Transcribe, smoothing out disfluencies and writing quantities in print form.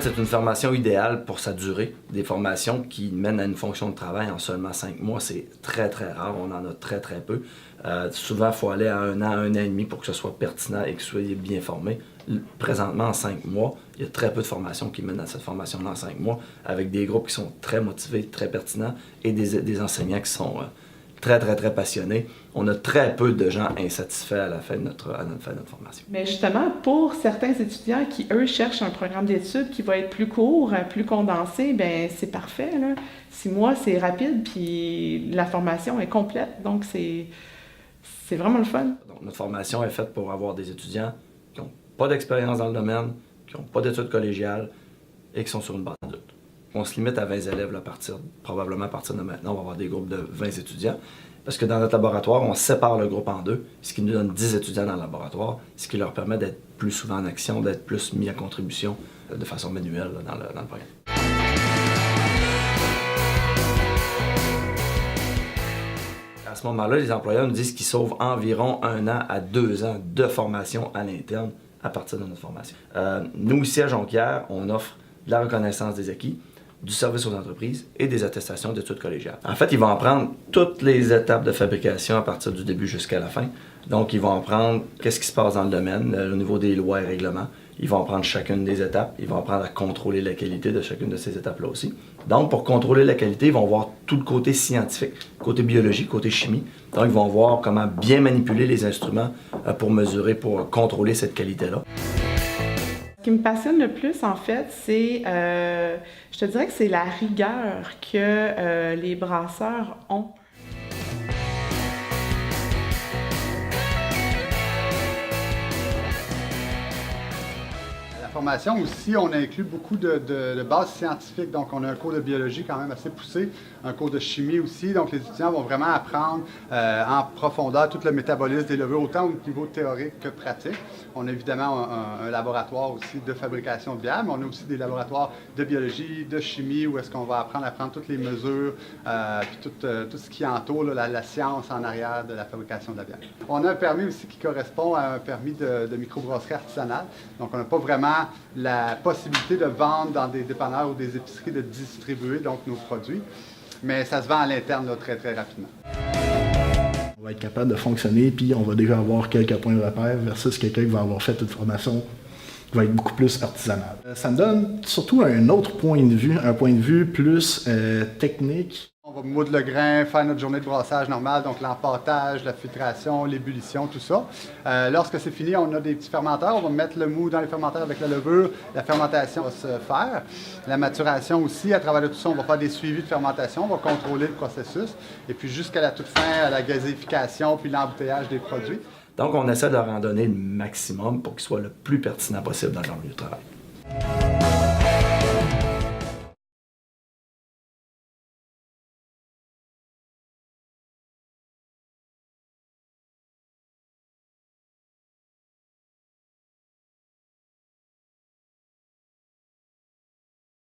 C'est une formation idéale pour sa durée. Des formations qui mènent à une fonction de travail en seulement 5 mois, c'est très rare. On en a très peu. Souvent, il faut aller à 1 an et demi pour que ce soit pertinent et que vous soyez bien formé. Présentement, en 5 mois, il y a très peu de formations qui mènent à cette formation-là en 5 mois, avec des groupes qui sont très motivés, très pertinents et des enseignants qui sont très passionnés. On a très peu de gens insatisfaits à la fin de notre formation. Mais justement, pour certains étudiants qui, eux, cherchent un programme d'études qui va être plus court, plus condensé, bien, c'est parfait, là. 6 mois, c'est rapide, puis la formation est complète, donc c'est vraiment le fun. Donc, notre formation est faite pour avoir des étudiants qui n'ont pas d'expérience dans le domaine, qui n'ont pas d'études collégiales et qui sont sur une base adulte. On se limite à 20 élèves là, probablement à partir de maintenant. On va avoir des groupes de 20 étudiants. Parce que dans notre laboratoire, on sépare le groupe en deux, ce qui nous donne 10 étudiants dans le laboratoire, ce qui leur permet d'être plus souvent en action, d'être plus mis à contribution de façon manuelle là, dans le programme. À ce moment-là, les employeurs nous disent qu'ils sauvent environ 1 an à 2 ans de formation à l'interne à partir de notre formation. Nous, ici à Jonquière, on offre de la reconnaissance des acquis, du service aux entreprises et des attestations d'études collégiales. En fait, ils vont apprendre toutes les étapes de fabrication à partir du début jusqu'à la fin. Donc, ils vont apprendre qu'est-ce qui se passe dans le domaine, au niveau des lois et règlements. Ils vont apprendre chacune des étapes. Ils vont apprendre à contrôler la qualité de chacune de ces étapes-là aussi. Donc, pour contrôler la qualité, ils vont voir tout le côté scientifique, côté biologie, côté chimie. Donc, ils vont voir comment bien manipuler les instruments pour mesurer, pour contrôler cette qualité-là. Ce qui me passionne le plus, en fait, c'est, je te dirais que c'est la rigueur que les brasseurs ont. La formation aussi, on inclut beaucoup de bases scientifiques, donc on a un cours de biologie quand même assez poussé, un cours de chimie aussi, donc les étudiants vont vraiment apprendre en profondeur tout le métabolisme des levures, autant au niveau théorique que pratique. On a évidemment un laboratoire aussi de fabrication de bière, mais on a aussi des laboratoires de biologie, de chimie, où est-ce qu'on va apprendre à prendre toutes les mesures, puis tout ce qui entoure la science en arrière de la fabrication de la bière. On a un permis aussi qui correspond à un permis de microbrasserie artisanale, donc on n'a pas vraiment la possibilité de vendre dans des dépanneurs ou des épiceries, de distribuer donc nos produits, mais ça se vend à l'interne très rapidement. On va être capable de fonctionner, puis on va déjà avoir quelques points de repère versus quelqu'un qui va avoir fait une formation qui va être beaucoup plus artisanale. Ça me donne surtout un autre point de vue, un point de vue plus technique. On va moudre le grain, faire notre journée de brassage normale, donc l'empâtage, la filtration, l'ébullition, tout ça. Lorsque c'est fini, on a des petits fermenteurs. On va mettre le mou dans les fermenteurs avec la levure. La fermentation va se faire. La maturation aussi, à travers tout ça, on va faire des suivis de fermentation. On va contrôler le processus. Et puis jusqu'à la toute fin, à la gazéification, puis l'embouteillage des produits. Donc, on essaie de leur en donner le maximum pour qu'ils soient le plus pertinents possible dans leur milieu de travail.